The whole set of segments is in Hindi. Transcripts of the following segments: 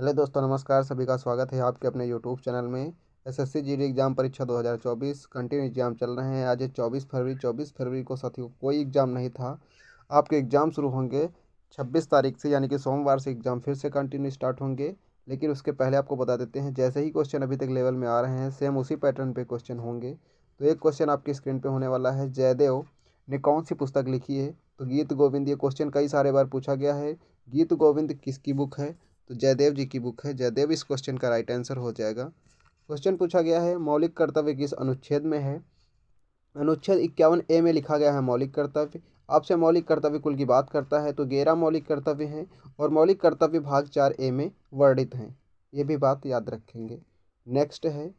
हेलो दोस्तों, नमस्कार। सभी का स्वागत है आपके अपने यूट्यूब चैनल में। एसएससी जीडी एग्ज़ाम परीक्षा 2024 कंटिन्यू एग्ज़ाम चल रहे हैं। आज है 24 फरवरी को साथियों कोई एग्ज़ाम नहीं था। आपके एग्ज़ाम शुरू होंगे 26 तारीख से, यानी कि सोमवार से एग्ज़ाम फिर से कंटिन्यू स्टार्ट होंगे। लेकिन उसके पहले आपको बता देते हैं, जैसे ही क्वेश्चन अभी तक लेवल में आ रहे हैं सेम उसी पैटर्न पे क्वेश्चन होंगे। तो एक क्वेश्चन आपकी स्क्रीन पे होने वाला है, जयदेव ने कौन सी पुस्तक लिखी है? तो गीत गोविंद। ये क्वेश्चन कई सारे बार पूछा गया है। गीत गोविंद किसकी बुक है? तो जयदेव जी की बुक है। जयदेव इस क्वेश्चन का राइट आंसर हो जाएगा। क्वेश्चन पूछा गया है, मौलिक कर्तव्य किस अनुच्छेद में है? अनुच्छेद 51A में लिखा गया है मौलिक कर्तव्य। आपसे मौलिक कर्तव्य कुल की बात करता है तो 11 मौलिक कर्तव्य हैं और मौलिक कर्तव्य भाग 4A में वर्णित हैं। ये भी बात याद रखेंगे। नेक्स्ट है,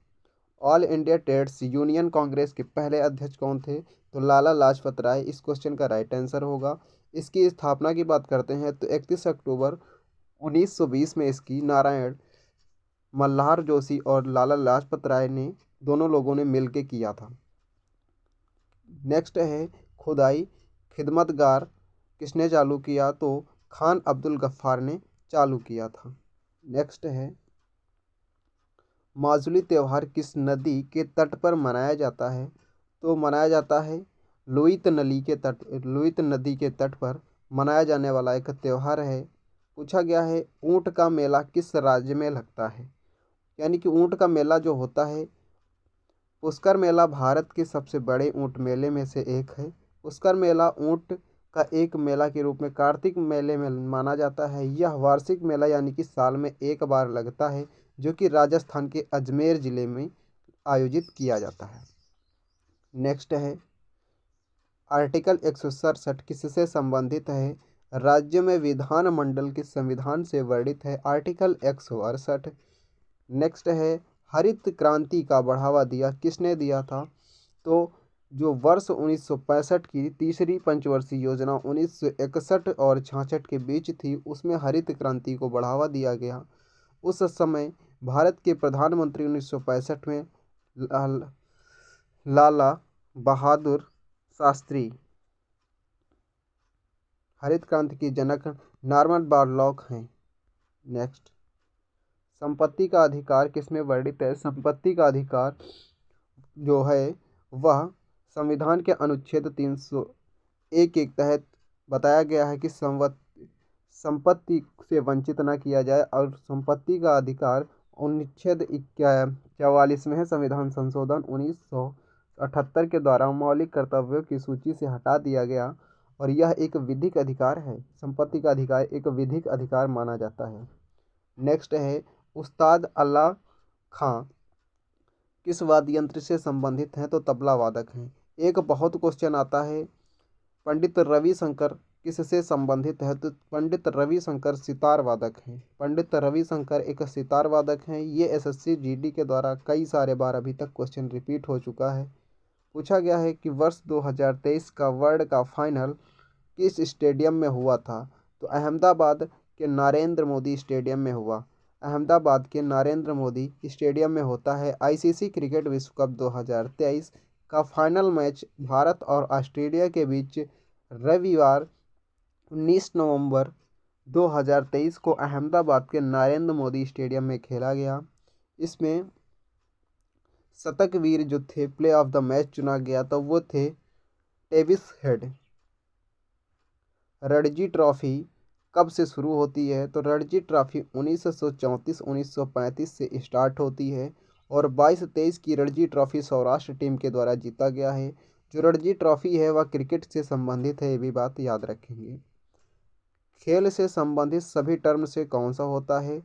All India Trades Union Congress के पहले अध्यक्ष कौन थे? तो लाला लाजपत राय इस क्वेश्चन का राइट आंसर होगा। इसकी स्थापना की बात करते हैं तो 31 अक्टूबर 1920 में इसकी नारायण मल्हार जोशी और लाला लाजपत राय ने दोनों लोगों ने मिलकर किया था। नेक्स्ट है, खुदाई खिदमतगार किसने चालू किया? तो खान अब्दुल गफ्फार ने चालू किया था। नेक्स्ट है, माजुली त्यौहार किस नदी के तट पर मनाया जाता है? तो मनाया जाता है लुइत नदी के तट पर मनाया जाने वाला एक त्यौहार है। पूछा गया है, ऊंट का मेला किस राज्य में लगता है? यानी कि ऊंट का मेला जो होता है, पुष्कर मेला भारत के सबसे बड़े ऊंट मेले में से एक है। पुष्कर मेला ऊंट का एक मेला के रूप में कार्तिक मेले में माना जाता है। यह वार्षिक मेला यानी कि साल में एक बार लगता है, जो कि राजस्थान के अजमेर ज़िले में आयोजित किया जाता है। नेक्स्ट है, आर्टिकल 167 किससे संबंधित है? राज्य में विधानमंडल के संविधान से वर्णित है आर्टिकल 168। नेक्स्ट है, हरित क्रांति का बढ़ावा दिया किसने दिया था? तो जो वर्ष 1965 की तीसरी पंचवर्षीय योजना 1961 और 66 के बीच थी, उसमें हरित क्रांति को बढ़ावा दिया गया। उस समय भारत के प्रधानमंत्री 1965 में लाला बहादुर शास्त्री। हरित क्रांति की जनक नॉर्मन बोरलॉग हैं। नेक्स्ट, संपत्ति का अधिकार किसमें वर्णित है? संपत्ति का अधिकार जो है वह संविधान के अनुच्छेद 301 के तहत बताया गया है कि संपत्ति से वंचित न किया जाए, और संपत्ति का अधिकार अनुच्छेद 44 में है। संविधान संशोधन 1978 के द्वारा मौलिक कर्तव्यों की सूची से हटा दिया गया और यह एक विधिक अधिकार है। संपत्ति का अधिकार एक विधिक अधिकार माना जाता है। नेक्स्ट है, उस्ताद अल्लाह खां किस वाद्य यंत्र से संबंधित हैं? तो तबला वादक हैं। एक बहुत क्वेश्चन आता है, पंडित रविशंकर किससे संबंधित है? तो पंडित रविशंकर सितार वादक हैं। पंडित रविशंकर एक सितार वादक हैं। ये एसएससी जीडी के द्वारा कई सारे बार अभी तक क्वेश्चन रिपीट हो चुका है। पूछा गया है कि वर्ष 2023 का वर्ल्ड का फाइनल किस स्टेडियम में हुआ था? तो अहमदाबाद के नरेंद्र मोदी स्टेडियम में हुआ। अहमदाबाद के नरेंद्र मोदी स्टेडियम में होता है। आईसीसी क्रिकेट विश्व कप 2023 का फाइनल मैच भारत और ऑस्ट्रेलिया के बीच रविवार 19 नवंबर 2023 को अहमदाबाद के नरेंद्र मोदी स्टेडियम में खेला गया। इसमें शतकवीर जो थे, प्ले ऑफ द मैच चुना गया तो वो थे टेविस हेड। रणजी ट्रॉफी कब से शुरू होती है? तो रणजी ट्रॉफी 1934-1935 से स्टार्ट होती है और 22-23 की रणजी ट्रॉफी सौराष्ट्र टीम के द्वारा जीता गया है। जो रणजी ट्रॉफी है वह क्रिकेट से संबंधित है, ये भी बात याद रखेंगे। खेल से संबंधित सभी टर्म से कौन सा होता है?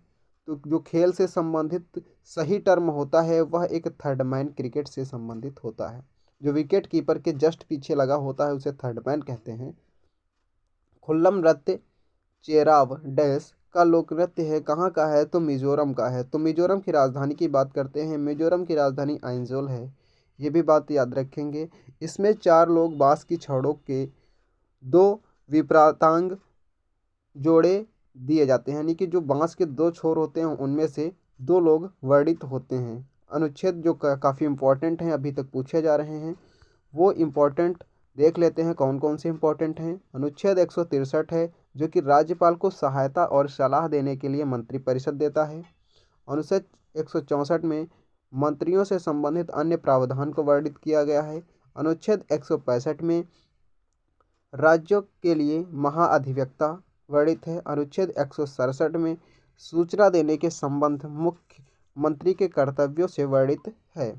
तो जो खेल से संबंधित सही टर्म होता है वह एक थर्ड मैन क्रिकेट से संबंधित होता है। जो विकेट कीपर के जस्ट पीछे लगा होता है उसे थर्ड मैन कहते हैं। खुल्लम नृत्य चेराव डैश का लोक नृत्य है, कहाँ का है? तो मिजोरम का है। तो मिजोरम की राजधानी की बात करते हैं, मिजोरम की राजधानी आइजोल है। ये भी बात याद रखेंगे। इसमें 4 लोग बांस की छड़ों के 2 विपरीतांग जोड़े दिए जाते हैं, यानी कि जो बांस के 2 छोर होते हैं उनमें से 2 लोग वर्णित होते हैं। अनुच्छेद जो काफ़ी इम्पोर्टेंट हैं, अभी तक पूछे जा रहे हैं, वो इम्पोर्टेंट देख लेते हैं कौन कौन से इंपॉर्टेंट हैं। अनुच्छेद 163 है, जो कि राज्यपाल को सहायता और सलाह देने के लिए मंत्रिपरिषद देता है। अनुच्छेद 164 में मंत्रियों से संबंधित अन्य प्रावधान को वर्णित किया गया है। अनुच्छेद 165 में राज्यों के लिए महाअधिवक्ता वर्णित है। अनुच्छेद 167 में सूचना देने के संबंध मुख्यमंत्री के कर्तव्यों से वर्णित है।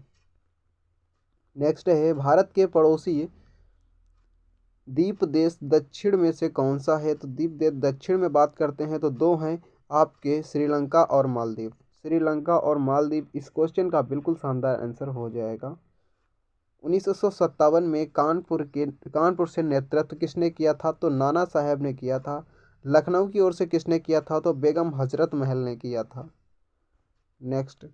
नेक्स्ट है, भारत के पड़ोसी द्वीप देश दक्षिण में से कौन सा है? तो द्वीप देश दक्षिण में बात करते हैं तो दो हैं आपके, श्रीलंका और मालदीव। श्रीलंका और मालदीव इस क्वेश्चन का बिल्कुल शानदार आंसर हो जाएगा। 1957 में कानपुर से नेतृत्व किसने किया था? तो नाना साहब ने किया था। लखनऊ की ओर से किसने किया था? तो बेगम हजरत महल ने किया था। नेक्स्ट,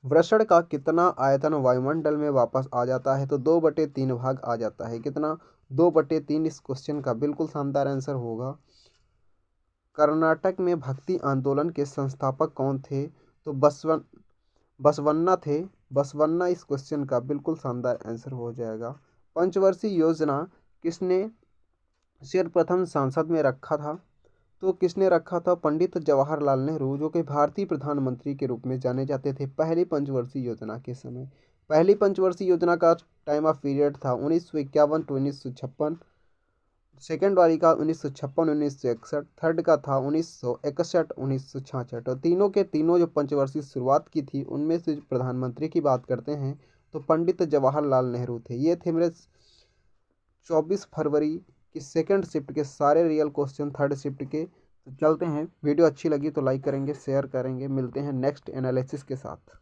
वृषण का कितना आयतन वायुमंडल में वापस आ जाता है? तो 2/3 भाग आ जाता है। कितना? 2/3। इस क्वेश्चन का बिल्कुल शानदार आंसर होगा। कर्नाटक में भक्ति आंदोलन के संस्थापक कौन थे? तो बसवन्ना थे। बसवन्ना इस क्वेश्चन का बिल्कुल शानदार आंसर हो जाएगा। पंचवर्षीय योजना किसने सर्वप्रथम संसद में रखा था? तो किसने रखा था? पंडित जवाहरलाल नेहरू, जो कि भारतीय प्रधानमंत्री के रूप में जाने जाते थे पहली पंचवर्षीय योजना के समय। पहली पंचवर्षीय योजना का टाइम ऑफ पीरियड था 1951 टू 1956। सेकेंड वाली का 1956 1961। थर्ड का था 1961 1966। और तीनों के तीनों जो पंचवर्षीय शुरुआत की थी, उनमें से प्रधानमंत्री की बात करते हैं तो पंडित जवाहरलाल नेहरू थे। ये थे मेरे 24 फरवरी की सेकंड शिफ्ट के सारे रियल क्वेश्चन थर्ड शिफ्ट के। तो चलते हैं, वीडियो अच्छी लगी तो लाइक करेंगे, शेयर करेंगे। मिलते हैं नेक्स्ट एनालिसिस के साथ।